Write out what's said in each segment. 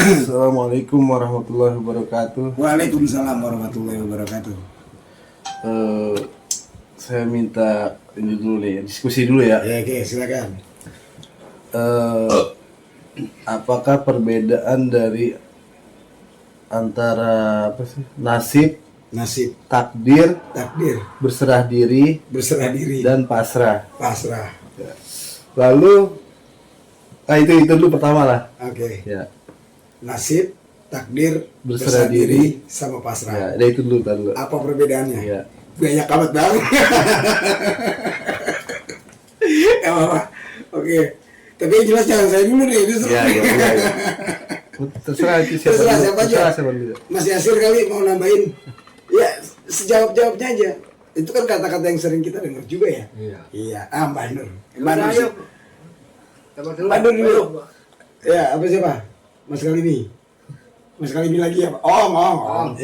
Assalamualaikum warahmatullahi wabarakatuh. Waalaikumsalam warahmatullahi wabarakatuh. Eh, saya minta ini dulu nih, diskusi dulu ya. Ya, oke, silakan. Eh, apakah perbedaan dari antara apa sih? Nasib, Takdir, takdir, berserah diri, berserah diri, dan pasrah. pasrah. Lalu, itu dulu pertama lah. Oke. Ya, Nasib, takdir, Berserah berserah diri, sama pasrah. ya, itu dulu. Apa perbedaannya? Ya, Banyak amat banget. Ya, apa? Oke. Tapi yang jelas jangan saya dulu nih. ya. Terserah itu siapa Terserah dulu. siapa aja. Terserah siapa dulu. Mas Yasir kali mau nambahin. Ya, sejawab-jawabnya aja. Itu kan kata-kata yang sering kita dengar juga ya. Iya. Mbak Nur. Mbak Nur. Mbak Nur dulu. Ya, apa siapa? Mas Kalimi. Mas Kalimi lagi apa? Om.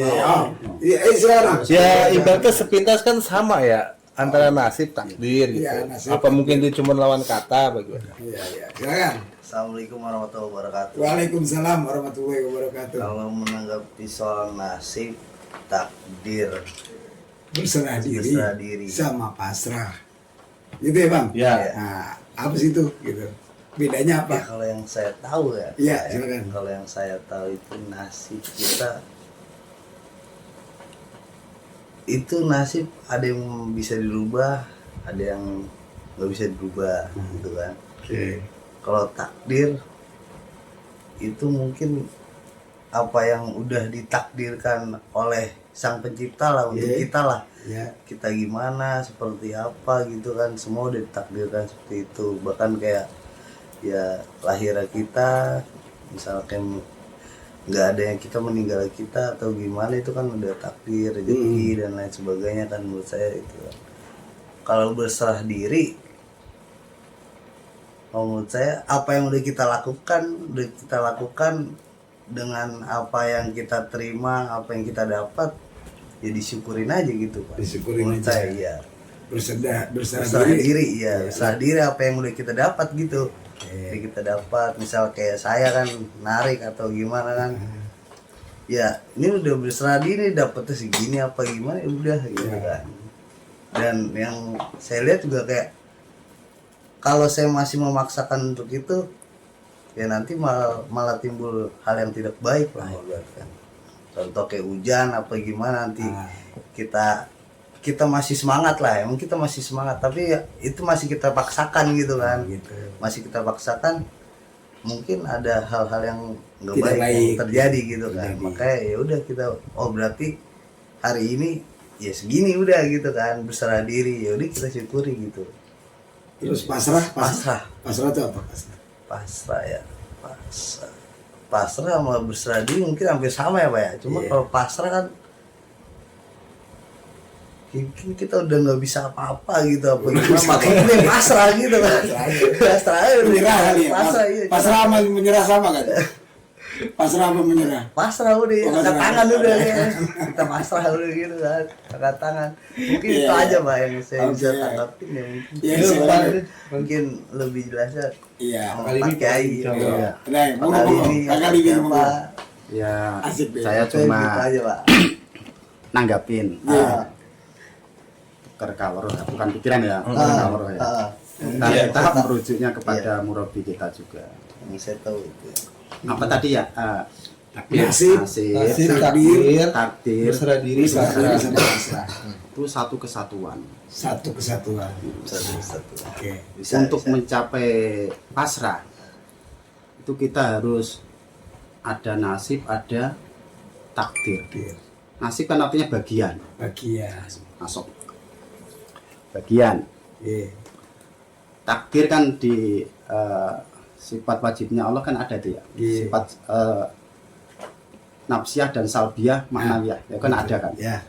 Iya, silakan. Ya ibaratnya sepintas kan sama ya antara nasib takdir gitu. Iya, nasib, Apa mungkin itu cuma lawan kata bagaimana? Iya, silakan. Assalamualaikum warahmatullahi wabarakatuh. Waalaikumsalam warahmatullahi wabarakatuh. Kalau menanggapi soal nasib, takdir, Berserah berserah diri diri. sama pasrah. Gitu ya, Bang? Ya. Nah, apa sih itu gitu? Bedanya Ya, apa? kalau yang saya tahu ya. Iya, silakan. Kalau yang saya tahu itu nasib kita itu nasib ada yang bisa dirubah, ada yang nggak bisa dirubah, gitu kan. Oke. Kalau takdir itu mungkin apa yang udah ditakdirkan oleh sang pencipta lah untuk Iya. kita lah. Ya. Kita gimana, seperti apa gitu kan, semua udah ditakdirkan seperti itu. Bahkan kayak ya lahirnya kita, misalkan nggak ada yang kita meninggal kita atau gimana, itu kan udah takdir, rezeki dan lain sebagainya kan, menurut saya itu. Kalau berserah diri, menurut saya apa yang udah kita lakukan dengan apa yang kita terima, apa yang kita dapat, ya disyukurin aja gitu Pak. Disyukurin Menurut aja. saya ya. Berserah Berserah diri. diri ya, berserah diri apa yang udah kita dapat gitu. Jadi kita dapat, misal kayak saya kan narik atau gimana kan, ya ini udah berserah diri, dapetnya segini apa gimana, ya udah gitu kan. Dan yang saya lihat juga kayak kalau saya masih memaksakan untuk itu, ya nanti malah timbul hal yang tidak baik lah ibaratkan. Contoh kayak hujan apa gimana, nanti kita masih semangat lah, emang kita masih semangat, tapi ya, itu masih kita paksakan gitu kan, masih kita paksakan, mungkin ada hal-hal yang nggak Tidak baik, baik yang terjadi gitu kan. terjadi. Makanya ya udah kita, berarti hari ini ya segini udah gitu kan, berserah diri, ya udah kita syukuri gitu. Terus pasrah. Pasrah. Pasrah itu apa? Pasrah ya, pasrah sama berserah diri mungkin hampir sama ya Pak ya. Cuma kalau pasrah kan mungkin kita udah nggak bisa apa-apa gitu, apa gimana, makanya kita pasrah gitu kan. Pasrah aja, Menyerah kali ya. pasrah, iya. Pasrah sama menyerah sama kan? Pasrah apa menyerah? Pasrah udah, Oh, angkat pasrah. tangan udah ya. Kita pasrah udah gitu kan, angkat tangan. Mungkin Iya, itu iya. aja Pak yang saya bisa Oke. tanggapin ya, mungkin. Iya, Itu, silakan. Pak. Mungkin lebih jelasnya Iya. sama Kali Pak ini Kiai. coba. Iya. Nah, Pak Kali ini, kali ini Pak. Ya, Asik deh. saya Gitu cuma aja Pak. nanggapin Iya. tuker kawruh, bukan pikiran ya, tuker Ah, kawruh ya. ah, Nah, Iya. kita merujuknya kepada murabi kita juga. yang saya tahu itu. Apa tadi ya? Nasib, Nasib, takdir, takdir, berserah diri, pasrah pasrah. sama pasrah. itu satu kesatuan. Satu kesatuan. Satu. Oke. Untuk mencapai pasrah, itu kita harus ada nasib, ada takdir. Nasib kan artinya bagian, Bagian. masuk. Bagian. Iya. Takdir kan di sifat wajibnya Allah kan ada tuh ya. Iya. Sifat nafsiyah dan salbiyah maknawiyah ya kan ada kan. Ya.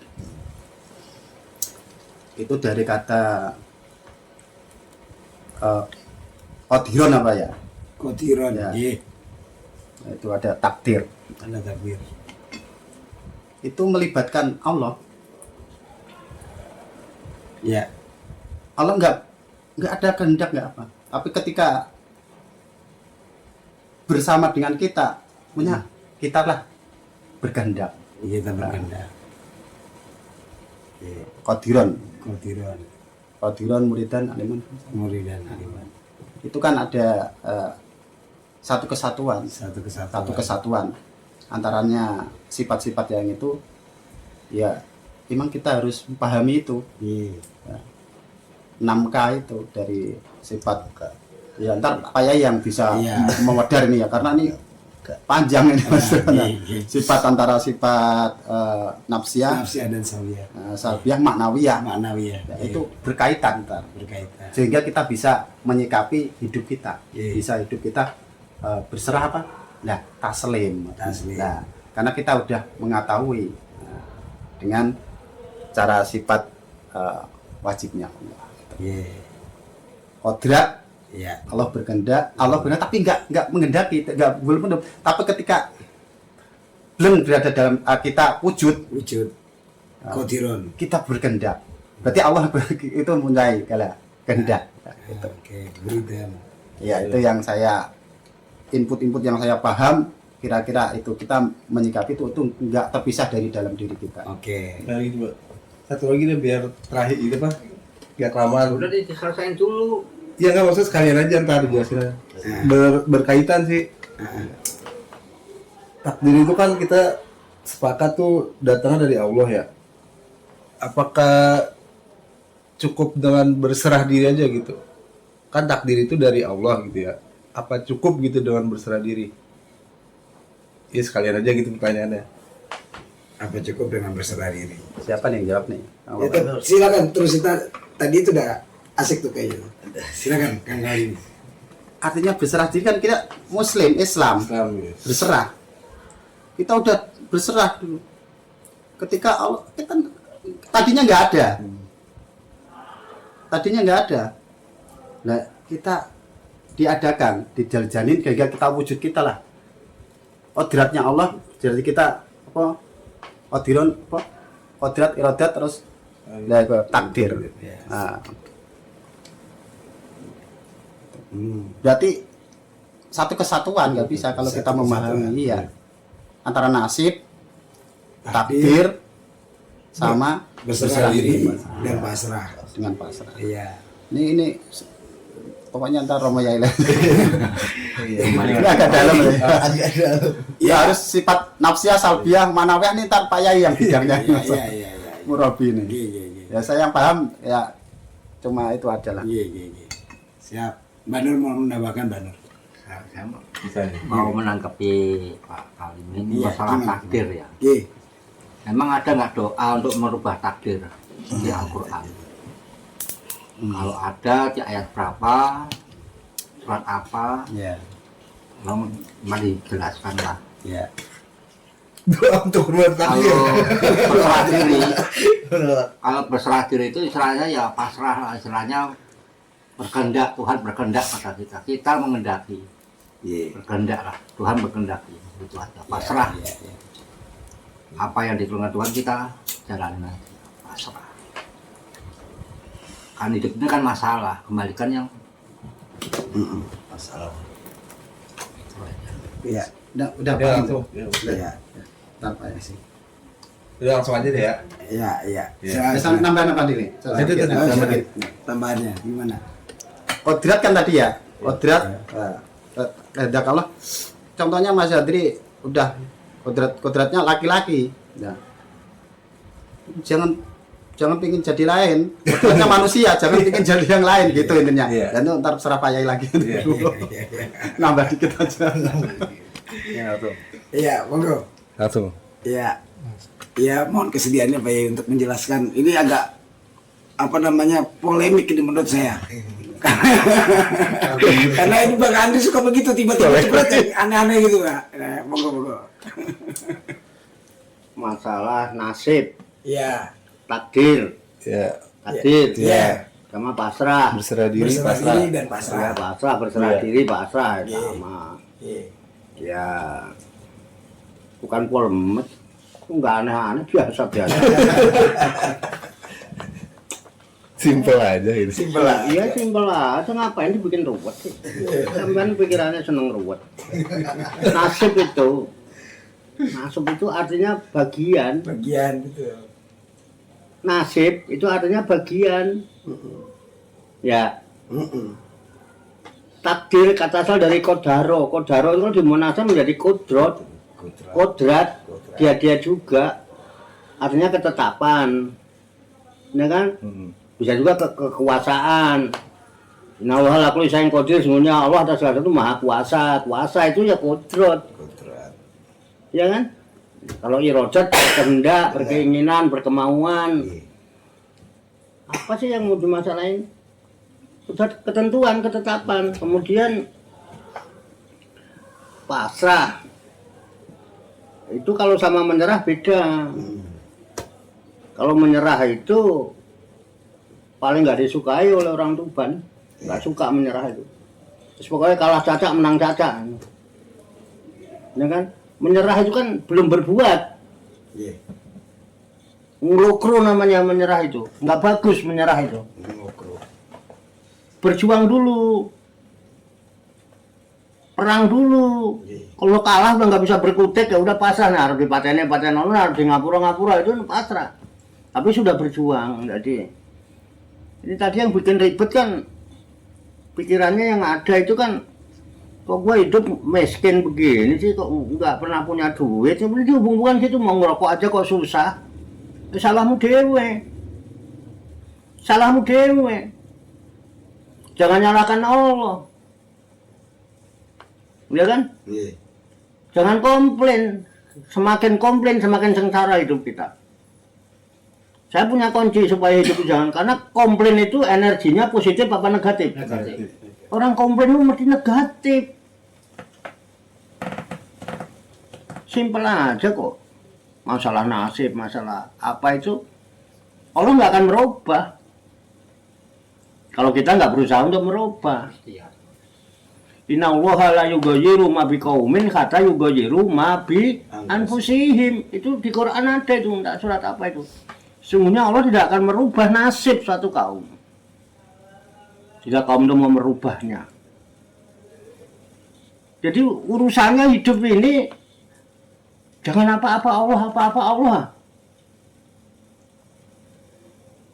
Itu dari kata qadiron apa ya? Kotiron. Ya. Iya. Itu ada takdir. Ada takdir. Itu melibatkan Allah. Ya. Allah nggak ada kehendak nggak apa. Tapi ketika bersama dengan kita punya kita lah berkehendak. Kita berkehendak. Qadiron muridan aliman. Muridan aliman. Itu kan ada satu kesatuan antaranya sifat-sifat yang itu ya memang kita harus memahami itu. Ya. 6K itu dari sifat ya ntar apa ya yang bisa memodar ini ya karena ini panjang ini Mas. Sifat antara sifat nafsiyah dan salbiyah maknawiyah ya, itu berkaitan sehingga kita bisa menyikapi hidup kita bisa hidup kita berserah apa nah taslim. Nah karena kita udah mengetahui dengan cara sifat wajibnya Allah. Qadrat Allah berkehendak tapi enggak menghendaki, enggak belum. Tapi ketika belum berada dalam kita wujud Qadiron. Kita berkehendak. Berarti Allah itu mempunyai kehendak. Itu. Ya, itu yang saya input yang saya paham kira-kira itu kita menyikapi itu enggak terpisah dari dalam diri kita. Nah gitu, Pak. Satu lagi deh biar terakhir itu, Pak. Enggak kelamaan. Udah diselesain dulu. Ya nggak maksud sekalian aja ntar dijelasin. Berkaitan sih. Takdir itu kan kita sepakat tuh datangnya dari Allah ya. Apakah cukup dengan berserah diri aja gitu? Kan takdir itu dari Allah gitu ya. Apa cukup gitu dengan berserah diri? Ya sekalian aja gitu pertanyaannya. Apa cukup dengan berserah diri? Siapa nih yang jawab nih? Silakan terus tadi itu udah asik tuh kayaknya. Silakan Kang Galim. Artinya berserah diri kan kita Muslim, Islam Yes. berserah. Kita udah berserah dulu. Ketika Allah kita tadinya nggak ada. Nah kita diadakan, dijaljanin sehingga kita wujud kita lah. Qadratnya Allah jadi kita apa? Qadiron apa? Qadrat iradat terus takdir. Nah, berarti satu kesatuan nggak bisa kalau kita memahami ya antara nasib, takdir sama berserah diri dan pasrah dengan pasrah. Iya. Ini pokoknya antar Romo Yaila. Ini agak dalam ya. Harus sifat nafsiyah, salbiyah, manawiyah ini ntar Pak Yai yang bidangnya. Iya. Murabi ini. Ya saya yang paham ya cuma itu aja lah. Iya. Siap. Mbak Nur mau menambahkan, Mbak Nur. Saya mau menanggapi Pak Kalim ini masalah takdir ya. Memang ada nggak doa untuk merubah takdir di Al-Quran? Kalau ada di ayat berapa, surat apa, mari jelaskan lah. Doa untuk merubah takdir. Kalau berserah diri itu istilahnya ya pasrah lah, istilahnya berkehendak, Tuhan berkehendak pada kita, kita mengendaki. Berkehendak lah, Tuhan berkehendaki, itu aja pasrah. Apa yang dikeluarkan Tuhan kita jalanin aja, pasrah. Kan hidup ini kan masalah, kembalikan yang Masalah. Iya, udah Ya, langsung. Iya. Tanpa ya sih. Udah langsung aja deh ya. Iya. Saya nambahan apa nih? Tambahannya gimana? Qadrat kan tadi ya. Qadrat kehendak Allah. Contohnya Mas Adri udah kodratnya laki-laki. Nah. Jangan pingin jadi lain. Kodratnya manusia, jangan pingin jadi yang lain gitu intinya. Dan itu ntar serah Pak Yai lagi. Nambah dikit aja. Iya, monggo. Langsung. Iya. Ya, mohon kesediaannya Pak Yai untuk menjelaskan. Ini agak polemik ini menurut saya. Karena ini Bang Andri suka begitu tiba-tiba aneh-aneh gitu, Pak. Nah, monggo. masalah nasib, Iya. takdir, Iya. sama pasrah. Berserah diri, Berserah pasrah. diri dan pasrah. Pasrah, berserah diri, pasrah sama. Iya. Ya, bukan polemik, nggak aneh-aneh, biasa-biasa. Simpel aja ini. Simpel lah. Iya simpel aja, ngapain dibikin ruwet sih? Sampean pikirannya seneng ruwet. Nasib itu Nasib itu artinya bagian. Bagian betul. Nasib itu artinya bagian. Ya. Takdir kata asal dari kodaro. Kodaro itu dimunasab menjadi kodrat. Kodrat. Dia juga. Artinya ketetapan. Ya kan? Bisa juga kekuasaan. Inna Allah laku lisain kodir, sebenarnya Allah atas segala itu maha kuasa. Kuasa itu ya kodrat. Ya kan? Kalau irodat, kehendak, berkeinginan, berkemauan. Apa sih yang mau dimasalahin? Ketentuan, ketetapan. Kemudian pasrah. Itu kalau sama menyerah beda. Kalau menyerah itu paling nggak disukai oleh orang Tuban. Nggak suka menyerah itu. Terus pokoknya kalah cacak, menang cacak. Ya kan? Menyerah itu kan belum berbuat. Ngelokro namanya menyerah itu. Nggak bagus menyerah itu. Berjuang dulu. Perang dulu. Kalau kalah udah nggak bisa berkutik ya udah pasrah. Nah, harus dipatenin harus di ngapura itu pasrah. Tapi sudah berjuang. Jadi ini tadi yang bikin ribet kan pikirannya yang ada itu kan, kok gue hidup miskin begini sih, kok nggak pernah punya duit. Sebenarnya hubungan gitu, mau ngerokok aja kok susah. Salahmu dewe. Salahmu dewe. Jangan nyalakan Allah. Ya kan? Jangan komplain. Semakin komplain semakin sengsara hidup kita. Saya punya kunci supaya hidup jangan, karena komplain itu energinya positif apa negatif? Negatif. Orang komplain itu mesti negatif. Simpel aja kok. Masalah nasib, masalah apa itu, Allah nggak akan merubah. Kalau kita nggak berusaha untuk merubah. Inna Allah la yughayyiru ma biqaumin hatta yughayyiru ma bi anfusihim. Itu di Quran ada itu, enggak surat apa itu. Sungguhnya Allah tidak akan merubah nasib suatu kaum jika kaum itu mau merubahnya. Jadi urusannya hidup ini jangan apa-apa Allah, apa-apa Allah.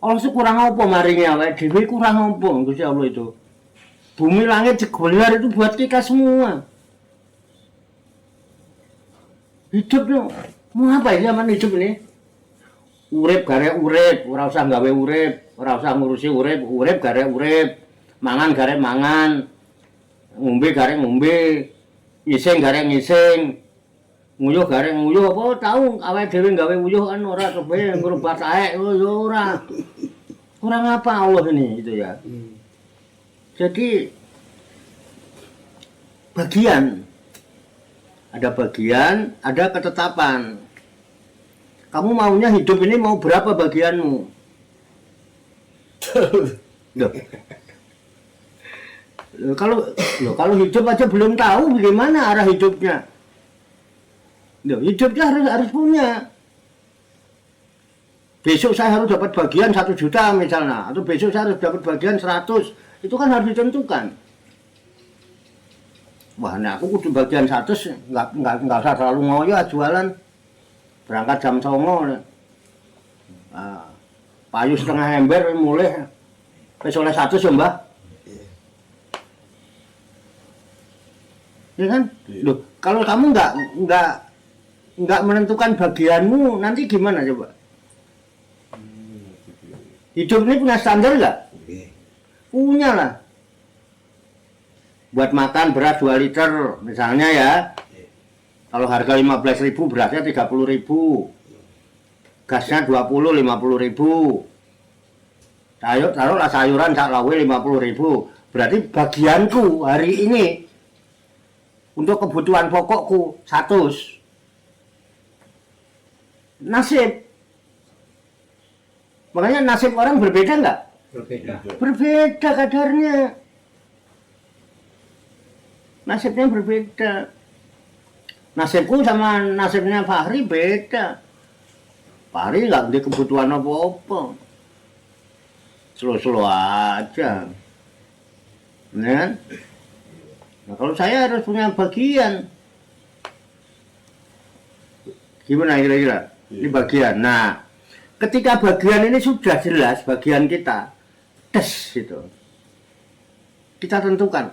Allah itu kurang apa marinya, dewi kurang apa Gusti Allah itu. Bumi langit digelar itu buat kita semua. Hidupnya mau apa ya zaman hidup ini? Urip garek urip, ora usah gawe urip, ora usah ngurusi urip, urip garek urip, mangan garek mangan, ngombe garek ngombe, ngising garek ngising, nguyuh garek nguyuh. Apa tahu awake dhewe gawe nguyuh kan ora kepe ngrubah taek yo ora. Kurang apa Allah ini itu ya. Jadi bagian, ada ketetapan. Kamu maunya hidup ini mau berapa bagianmu? Kalau hidup aja belum tahu bagaimana arah hidupnya. Hidupnya harus punya. Besok saya harus dapat bagian 1 juta misalnya, atau besok saya harus dapat bagian 100. Itu kan harus ditentukan. Wah, nah aku kudu bagian 100, nggak usah terlalu ngoyo jualan. Berangkat jam 09.00. Nah, payu setengah ember mulai. Wis oleh 100 ya, Mbah. Ya kan? Loh, kalau kamu nggak menentukan bagianmu, nanti gimana coba? Hidup ini punya standar nggak? Punya lah. Buat makan beras 2 liter misalnya ya. Kalau harga 15.000 berasnya 30.000. Gasnya 50.000. Taruhlah sayuran sak lawe 50.000. Berarti bagianku hari ini untuk kebutuhan pokokku 100. Nasib. Makanya nasib orang berbeda nggak? Berbeda. Berbeda kadarnya. Nasibnya berbeda. Nasibku sama nasibnya Fahri beda. Fahri nggak ada kebutuhan apa-apa. Slow-slow aja. Nah, kalau saya harus punya bagian. Gimana kira-kira? Ini bagian. Nah, ketika bagian ini sudah jelas bagian kita, tes itu. Kita tentukan.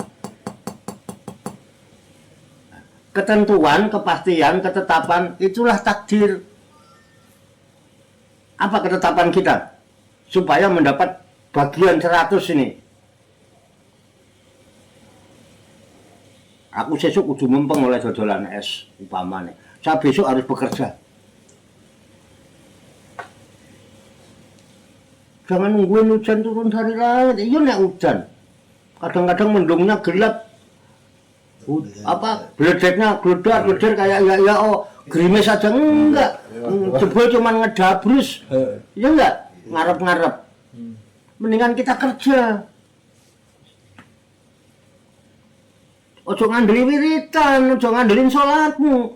Ketentuan, kepastian, ketetapan, itulah takdir. Apa ketetapan kita? Supaya mendapat bagian 100 ini. Aku sesuk kudu mempeng oleh dodolan es umpamane. Saya besok harus bekerja. Jangan nungguin hujan turun dari langit. Iya nek hujan. Kadang-kadang mendungnya gelap. Apa bledeknya glodar kayak ya oh gerimis aja enggak. Jebol cuman ngedabrus. Ya enggak? Ngarep-ngarep. Mendingan kita kerja. Ojo ngandeli wiritan, ojo ngandelin sholatmu.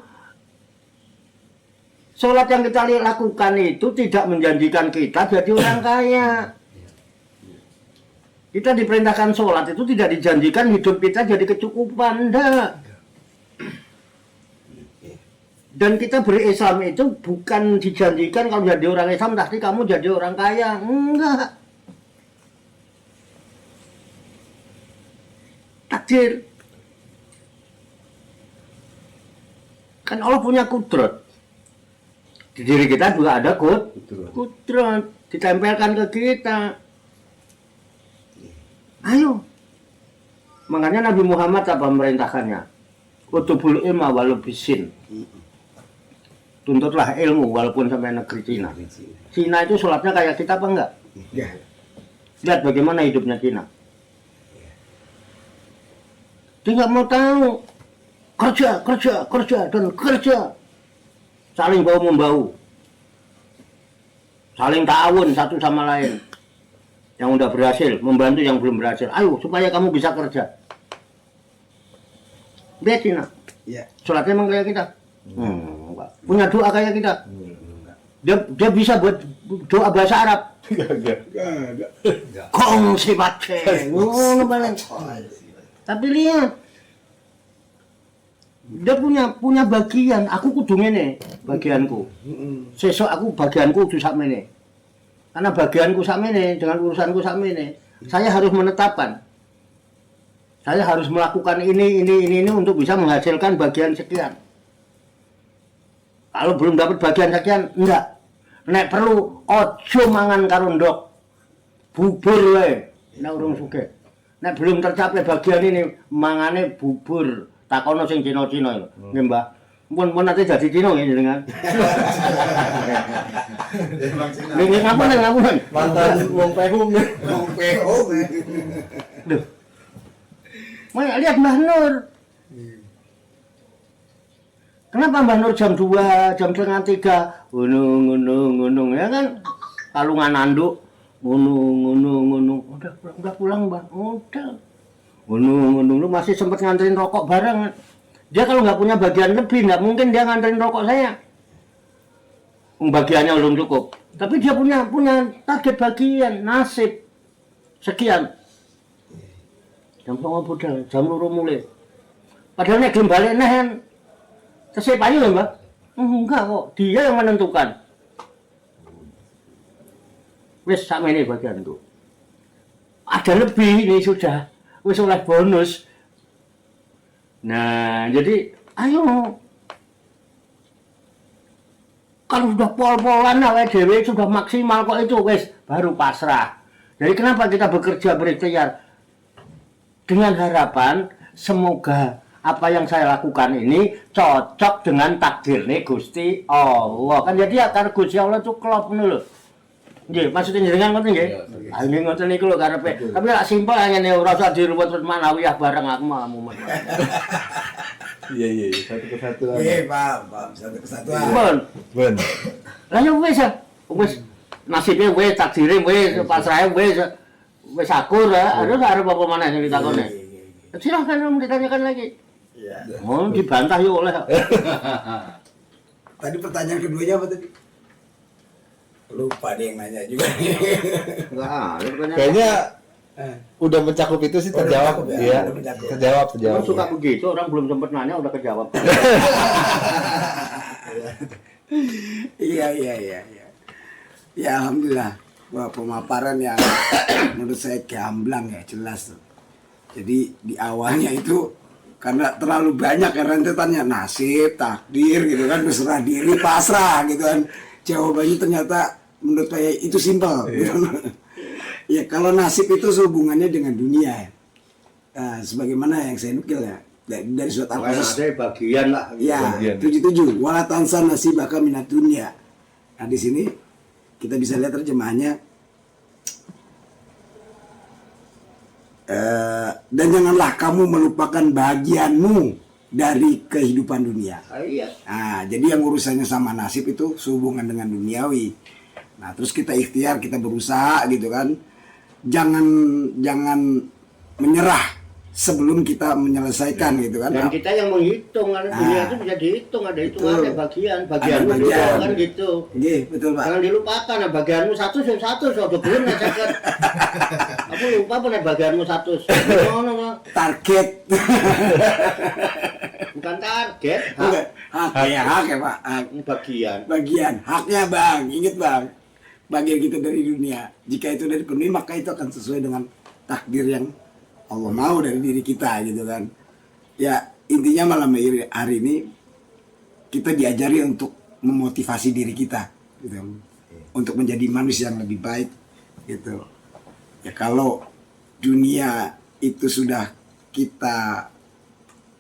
Sholat yang kita lakukan itu tidak menjanjikan kita jadi orang kaya. Kita diperintahkan sholat itu tidak dijanjikan hidup kita jadi kecukupan, enggak. Dan kita berislam itu bukan dijanjikan kalau jadi orang Islam pasti kamu jadi orang kaya, enggak. Takdir. Kan Allah punya kudrat. Di diri kita juga ada kudrat ditempelkan ke kita. Ayo. Makanya Nabi Muhammad apa merintahkannya? Utubul ilma walau bisin. Tuntutlah ilmu walaupun sampai negeri Cina. Cina itu sholatnya kayak kita apa enggak? Ya. Lihat bagaimana hidupnya Cina. Dia nggak mau tahu. Kerja, dan kerja. Saling bau-membau. Saling ta'awun satu sama lain. Yang udah berhasil, membantu yang belum berhasil. Ayo, supaya kamu bisa kerja. Lihat Cina. Ya. Sholatnya emang kayak kita? Enggak. Punya doa kayak kita? Dia bisa buat doa bahasa Arab. Enggak. Kong si bace. Tapi lihat. Dia punya bagian, aku kudu ngene, bagianku. Sesuk aku bagianku kudu sakmene. Karena bagianku sakmene dengan urusanku sakmene, saya harus menetapkan. Saya harus melakukan ini untuk bisa menghasilkan bagian sekian. Kalau belum dapat bagian sekian, enggak. Nek perlu ojo mangan karo ndok. Bubur wae, nek urung sugih. Nek belum tercapai bagian ini, mangane bubur. Takono sing Cina-Cina lho. Nggih, Mbah. Mun nate dadi Cina nggih jenengan. Nggih, ngapunten. Mantan wong pehum. Duh. Mau lihat Mbah Nur. Kenapa Mbah Nur jam 2, jam setengah 3 ngunung ya kan? Kalungan anduk ngunung. Udah pulang, Mbah. Udah. Ngunung lu masih sempat nganterin rokok bareng. Dia kalau nggak punya bagian lebih, nggak mungkin dia nganterin rokok saya. Bagiannya belum cukup. Tapi dia punya target bagian, nasib sekian. Jam 09.00 budal, jam 2 mulai. Padahal nek gelem balik neh kan tesih payu lho, Mbak. Enggak kok, dia yang menentukan. Wis sakmene bagianku. Ada lebih ini sudah. Wis oleh bonus. Nah, jadi ayo. Kalau sudah pol-polan awake dhewe sudah maksimal kok itu wis baru pasrah. Jadi kenapa kita bekerja berikhtiar? Dengan harapan semoga apa yang saya lakukan ini cocok dengan takdirnya Gusti Allah. Kan jadi akar Gusti Allah itu klop ngono lho. Nggih, maksudnya jenengan ngoten nggih. Ah nggih ngoten niku lho karepe. Tapi lek simpel ngene ora usah diruwet manawiyah bareng aku malah mumet. Iya, satu kesatuan. Paham, satu kesatuan. Ben. Lah ya wis nasibe wis takdire wis pasrahe wis akur ya. Harus arep apa maneh sing ditakoni. Silahkan om ditanyakan lagi. Iya. Mau dibantah ya oleh. Tadi pertanyaan keduanya apa tadi? Lupa dia yang nanya juga. Enggak ada pertanyaan. Kayaknya udah mencakup itu sih, terjawab. mencakup ya, Iya, udah mencakup. terjawab. Orang suka begitu, orang belum sempat nanya udah kejawab. Iya. Ya alhamdulillah. Wah, pemaparan yang menurut saya gamblang ya, jelas tuh. Jadi di awalnya itu karena terlalu banyak ya rentetannya, nasib, takdir gitu kan, berserah diri, pasrah gitu kan. Jawabannya ternyata menurut saya itu simpel. Gitu. Ya kalau nasib itu hubungannya dengan dunia ya. Sebagaimana yang saya nukil ya dari surat Al-Qasas. Ada bagian lah. Ya, 77. Wala tansa nasibaka minad dunya. Nah, di sini kita bisa lihat terjemahannya. Dan janganlah kamu melupakan bagianmu dari kehidupan dunia. Iya. Nah, jadi yang urusannya sama nasib itu sehubungan dengan duniawi. Nah, terus kita ikhtiar, kita berusaha gitu kan. Jangan menyerah sebelum kita menyelesaikan gitu kan. Dan kita yang menghitung, karena dunia itu bisa dihitung, ada hitungannya bagian dulu kan gitu. Iya, betul Pak. Jangan dilupakan, nah, bagianmu satu, so belum kan. Aku lupa pernah bagianmu satu. Target. Bukan target, Bukan. Hak ya Pak. Hak. ini bagian. Bagian haknya Bang, ingat Bang. Bagian kita dari dunia. Jika itu dari penuhi maka itu akan sesuai dengan takdir yang Allah mau dari diri kita gitu kan. Ya intinya malam hari ini kita diajari untuk memotivasi diri kita gitu. Untuk menjadi manusia yang lebih baik gitu. Ya kalau dunia itu sudah kita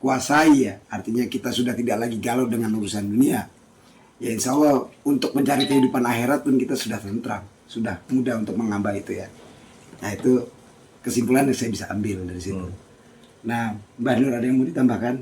kuasai ya, artinya kita sudah tidak lagi galau dengan urusan dunia. Ya insya Allah untuk mencari kehidupan akhirat pun kita sudah tentram, sudah mudah untuk mengambil itu ya. Nah itu kesimpulan yang saya bisa ambil dari situ. Nah, Mbak Nur ada yang mau ditambahkan?